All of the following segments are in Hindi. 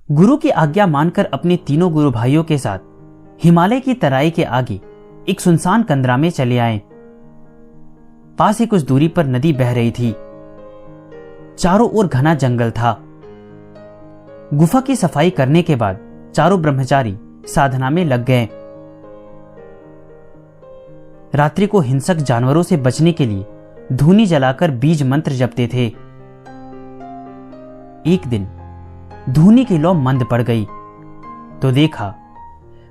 गुरु की आज्ञा मानकर अपने तीनों गुरु भाइयों के साथ हिमालय की तराई के आगे एक सुनसान कंदरा में चले आए। पास ही कुछ दूरी पर नदी बह रही थी। चारों ओर घना जंगल था। गुफा की सफाई करने के बाद चारों ब्रह्मचारी साधना में लग गए। रात्रि को हिंसक जानवरों से बचने के लिए धूनी जलाकर बीज मंत्र जपते थे। एक दिन धूनी की लौ मंद पड़ गई तो देखा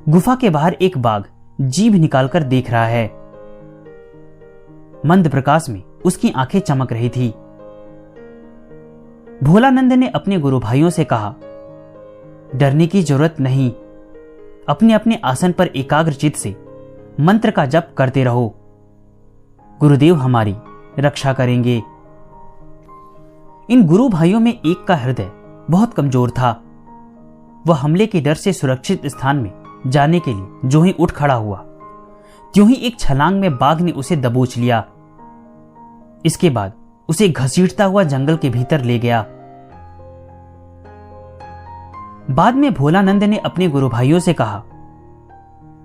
गुफा के बाहर एक बाघ जीभ निकालकर देख रहा है। मंद प्रकाश में उसकी आंखें चमक रही थी। भोलानंद ने अपने गुरु भाइयों से कहा, डरने की जरूरत नहीं, अपने अपने आसन पर एकाग्र चित्त से मंत्र का जप करते रहो, गुरुदेव हमारी रक्षा करेंगे। इन गुरु भाइयों में एक का हृदय बहुत कमजोर था। वह हमले के डर से सुरक्षित स्थान में जाने के लिए जो ही उठ खड़ा हुआ, त्यों ही एक छलांग में बाघ ने उसे दबोच लिया। इसके बाद उसे घसीटता हुआ जंगल के भीतर ले गया। बाद में भोलानंद ने अपने गुरु भाइयों से कहा,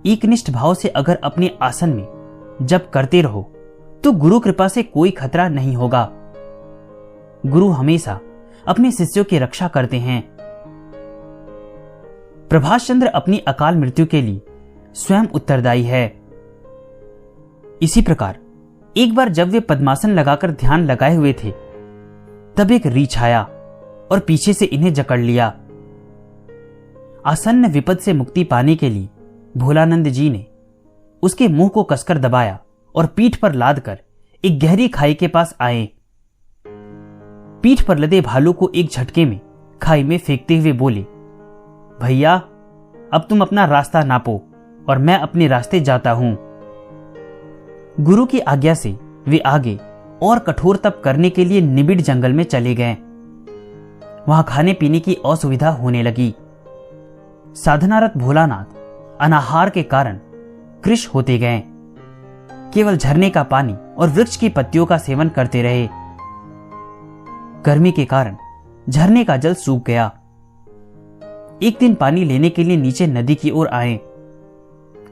एकनिष्ठ भाव से अगर अपने आसन में जप करते रहो तो गुरु कृपा से कोई खतरा नहीं होगा। गुरु हमेशा अपने शिष्यों की रक्षा करते हैं। प्रभाष चंद्र अपनी अकाल मृत्यु के लिए स्वयं उत्तरदायी है। इसी प्रकार एक बार जब वे पद्मासन लगाकर ध्यान लगाए हुए थे, तब एक रीछ आया और पीछे से इन्हें जकड़ लिया। आसन्न विपद से मुक्ति पाने के लिए भोलानंद जी ने उसके मुंह को कसकर दबाया और पीठ पर लादकर एक गहरी खाई के पास आए। पीठ पर लदे भालू को एक झटके में खाई में फेंकते हुए बोले, भैया अब तुम अपना रास्ता नापो और मैं अपने रास्ते जाता हूं। गुरु की आज्ञा से वे आगे और कठोर तप करने के लिए निबिड़ जंगल में चले गए। वहां खाने पीने की असुविधा होने लगी। साधनारत भोलानाथ अनाहार के कारण कृश होते गए। केवल झरने का पानी और वृक्ष की पत्तियों का सेवन करते रहे। गर्मी के कारण झरने का जल सूख गया। एक दिन पानी लेने के लिए नीचे नदी की ओर आए।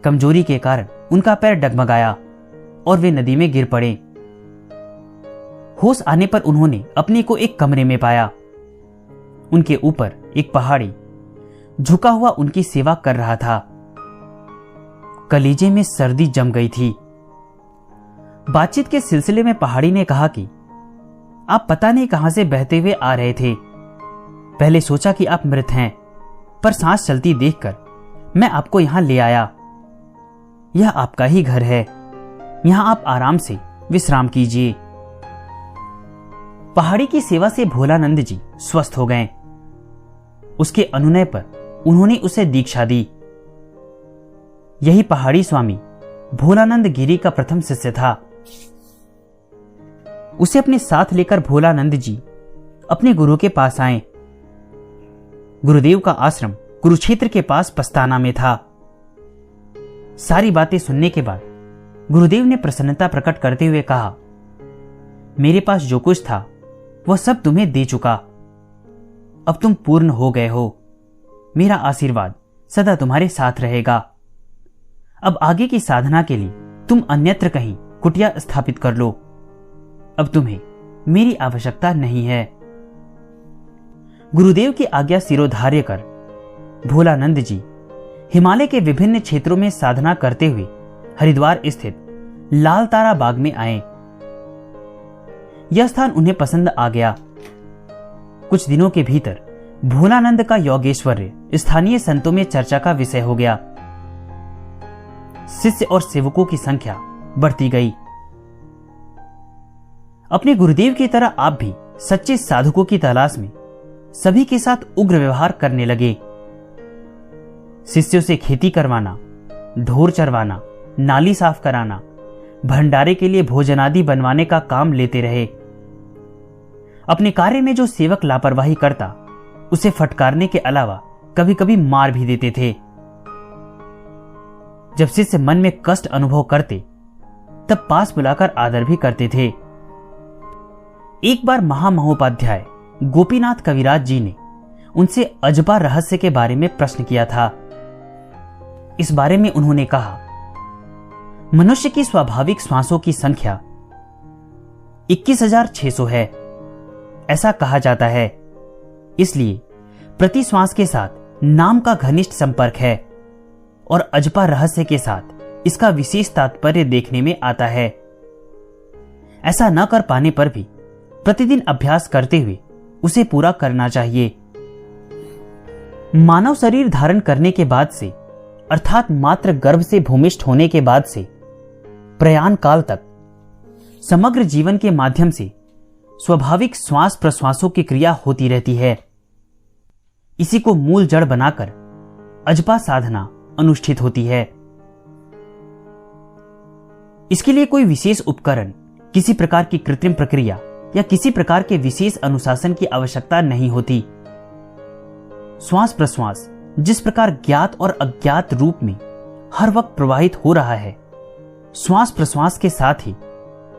कमजोरी के कारण उनका पैर डगमगाया और वे नदी में गिर पड़े। होश आने पर उन्होंने अपने को एक कमरे में पाया। उनके ऊपर एक पहाड़ी झुका हुआ उनकी सेवा कर रहा था। कलेजे में सर्दी जम गई थी। बातचीत के सिलसिले में पहाड़ी ने कहा कि आप पता नहीं कहां से बहते हुए आ रहे थे। पहले सोचा कि आप मृत हैं, पर सांस चलती देखकर मैं आपको यहां ले आया। यह आपका ही घर है, यहां आप आराम से विश्राम कीजिए। पहाड़ी की सेवा से भोलानंद जी स्वस्थ हो गए। उसके अनुनय पर उन्होंने उसे दीक्षा दी। यही पहाड़ी स्वामी भोलानंद गिरी का प्रथम शिष्य था। उसे अपने साथ लेकर भोलानंद जी अपने गुरु के पास आए। गुरुदेव का आश्रम कुरुक्षेत्र के पास पस्ताना में था। सारी बातें सुनने के बाद गुरुदेव ने प्रसन्नता प्रकट करते हुए कहा, मेरे पास जो कुछ था वह सब तुम्हें दे चुका। अब तुम पूर्ण हो गए हो। मेरा आशीर्वाद सदा तुम्हारे साथ रहेगा। अब आगे की साधना के लिए तुम अन्यत्र कहीं कुटिया स्थापित कर लो। अब तुम्हें मेरी आवश्यकता नहीं है। गुरुदेव की आज्ञा सिरोधार्य कर भोलानंद जी हिमालय के विभिन्न क्षेत्रों में साधना करते हुए हरिद्वार स्थित लाल तारा बाग में आए। यह स्थान उन्हें पसंद आ गया। कुछ दिनों के भीतर भोलानंद का योगेश्वर्य स्थानीय संतों में चर्चा का विषय हो गया। शिष्य और सेवकों की संख्या बढ़ती गई। अपने गुरुदेव की तरह आप भी सच्चे साधुकों की तलाश में सभी के साथ उग्र व्यवहार करने लगे। शिष्यों से खेती करवाना, ढोर चरवाना, नाली साफ कराना, भंडारे के लिए भोजनादि बनवाने का काम लेते रहे। अपने कार्य में जो सेवक लापरवाही करता उसे फटकारने के अलावा कभी कभी मार भी देते थे। जब शिष्य मन में कष्ट अनुभव करते तब पास बुलाकर आदर भी करते थे। एक बार महामहोपाध्याय गोपीनाथ कविराज जी ने उनसे अजबा रहस्य के बारे में प्रश्न किया था। इस बारे में उन्होंने कहा, मनुष्य की स्वाभाविक श्वासों की संख्या 21,600 है। ऐसा कहा जाता है, इसलिए प्रति श्वास के साथ नाम का घनिष्ठ संपर्क है और अजबा रहस्य के साथ इसका विशेष तात्पर्य देखने में आता है। ऐसा न कर पाने पर भी प्रतिदिन अभ्यास करते हुए उसे पूरा करना चाहिए। मानव शरीर धारण करने के बाद से, अर्थात मात्र गर्भ से भूमिष्ठ होने के बाद से प्रयाण काल तक समग्र जीवन के माध्यम से स्वाभाविक श्वास प्रश्वासों की क्रिया होती रहती है। इसी को मूल जड़ बनाकर अजपा साधना अनुष्ठित होती है। इसके लिए कोई विशेष उपकरण, किसी प्रकार की कृत्रिम प्रक्रिया या किसी प्रकार के विशेष अनुशासन की आवश्यकता नहीं होती। श्वास प्रश्वास जिस प्रकार ज्ञात और अज्ञात रूप में हर वक्त प्रवाहित हो रहा है, श्वास प्रश्वास के साथ ही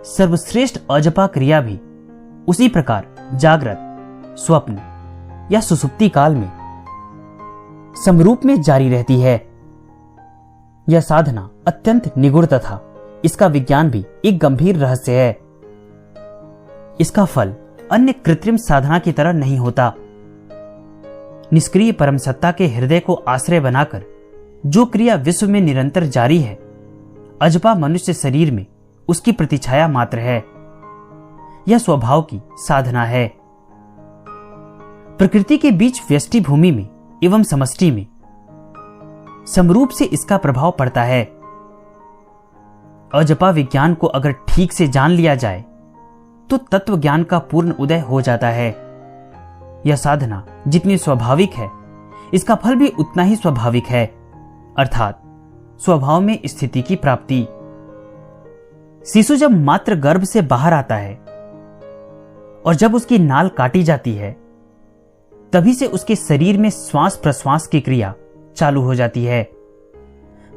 सर्वश्रेष्ठ अजपा क्रिया भी उसी प्रकार जागृत, स्वप्न या सुसुप्ति काल में समरूप में जारी रहती है। यह साधना अत्यंत निगूढ़ तथा इसका विज्ञान भी एक गंभीर रहस्य है। इसका फल अन्य कृत्रिम साधना की तरह नहीं होता। निष्क्रिय परम सत्ता के हृदय को आश्रय बनाकर जो क्रिया विश्व में निरंतर जारी है, अजपा मनुष्य शरीर में उसकी प्रतिछाया मात्र है। यह स्वभाव की साधना है। प्रकृति के बीच व्यष्टि भूमि में एवं समष्टि में समरूप से इसका प्रभाव पड़ता है। अजपा विज्ञान को अगर ठीक से जान लिया जाए तो तत्व ज्ञान का पूर्ण उदय हो जाता है। यह साधना जितनी स्वाभाविक है, इसका फल भी उतना ही स्वाभाविक है, अर्थात स्वभाव में स्थिति की प्राप्ति। शिशु जब मात्र गर्भ से बाहर आता है और जब उसकी नाल काटी जाती है, तभी से उसके शरीर में श्वास प्रश्वास की क्रिया चालू हो जाती है।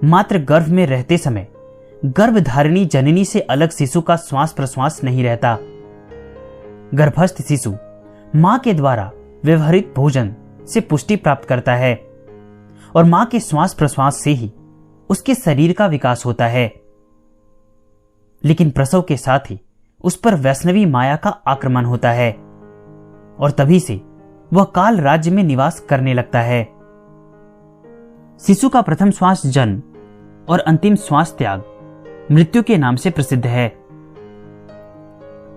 मात्र गर्भ में रहते समय गर्भधारिणी जननी से अलग शिशु का श्वास प्रश्वास नहीं रहता। गर्भस्थ शिशु मां के द्वारा व्यवहारित भोजन से पुष्टि प्राप्त करता है और मां के श्वास प्रश्वास से ही उसके शरीर का विकास होता है। लेकिन प्रसव के साथ ही उस पर वैष्णवी माया का आक्रमण होता है और तभी से वह काल राज्य में निवास करने लगता है। शिशु का प्रथम श्वास जन्म और अंतिम श्वास त्याग मृत्यु के नाम से प्रसिद्ध है।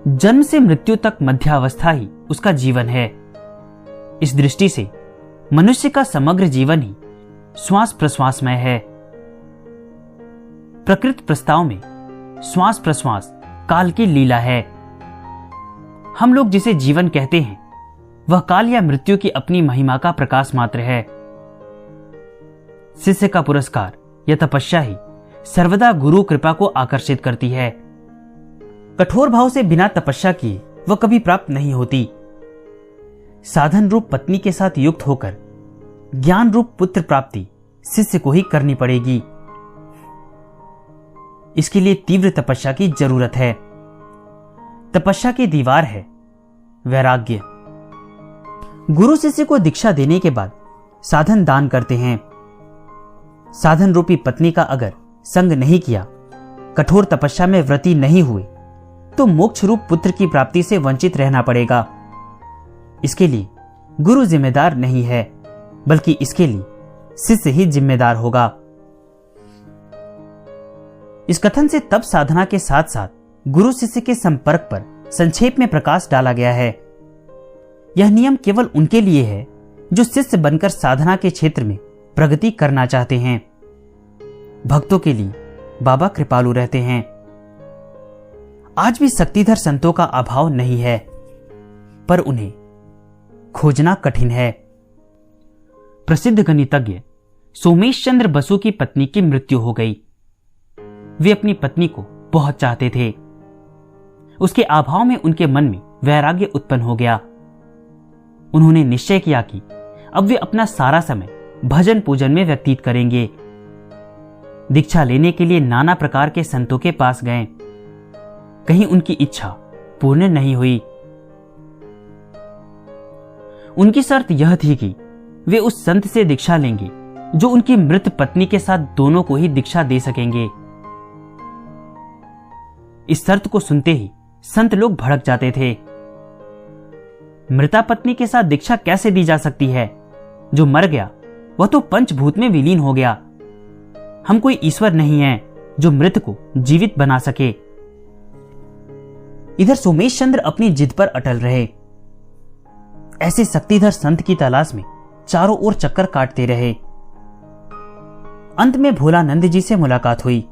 जन्म से मृत्यु तक मध्यावस्था ही उसका जीवन है। इस दृष्टि से मनुष्य का समग्र जीवन ही श्वास प्रश्वासमय है। प्रकृत प्रस्ताव में श्वास प्रश्वास काल की लीला है। हम लोग जिसे जीवन कहते हैं, वह काल या मृत्यु की अपनी महिमा का प्रकाश मात्र है। शिष्य का पुरस्कार या तपस्या ही सर्वदा गुरु कृपा को आकर्षित करती है। कठोर भाव से बिना तपस्या किए वह कभी प्राप्त नहीं होती। साधन रूप पत्नी के साथ युक्त होकर ज्ञान रूप पुत्र प्राप्ति शिष्य को ही करनी पड़ेगी। इसके लिए तीव्र तपस्या की जरूरत है। तपस्या की दीवार है वैराग्य। गुरु शिष्य को दीक्षा देने के बाद साधन दान करते हैं। साधन रूपी पत्नी का अगर संग नहीं किया, कठोर तपस्या में व्रती नहीं हुए, तो मोक्ष रूप पुत्र की प्राप्ति से वंचित रहना पड़ेगा। इसके लिए गुरु जिम्मेदार नहीं है, बल्कि इसके लिए शिष्य ही जिम्मेदार होगा। इस कथन से तप साधना के साथ साथ गुरु शिष्य के संपर्क पर संक्षेप में प्रकाश डाला गया है। यह नियम केवल उनके लिए है जो शिष्य बनकर साधना के क्षेत्र में प्रगति करना चाहते हैं। भक्तों के लिए बाबा कृपालु रहते हैं। आज भी शक्तिधर संतों का अभाव नहीं है, पर उन्हें खोजना कठिन है। प्रसिद्ध गणितज्ञ सोमेश चंद्र बसु की पत्नी की मृत्यु हो गई। वे अपनी पत्नी को बहुत चाहते थे। उसके अभाव में उनके मन में वैराग्य उत्पन्न हो गया। उन्होंने निश्चय किया कि अब वे अपना सारा समय भजन पूजन में व्यतीत करेंगे। दीक्षा लेने के लिए नाना प्रकार के संतों के पास गए। कहीं उनकी इच्छा पूर्ण नहीं हुई। उनकी शर्त यह थी कि वे उस संत से दीक्षा लेंगे जो उनकी मृत पत्नी के साथ दोनों को ही दीक्षा दे सकेंगे। इस शर्त को सुनते ही संत लोग भड़क जाते थे। मृता पत्नी के साथ दीक्षा कैसे दी जा सकती है? जो मर गया वह तो पंचभूत में विलीन हो गया। हम कोई ईश्वर नहीं है जो मृत को जीवित बना सके। इधर सोमेश चंद्र अपनी जिद पर अटल रहे। ऐसे शक्तिधर संत की तलाश में चारों ओर चक्कर काटते रहे। अंत में भोलानंद जी से मुलाकात हुई।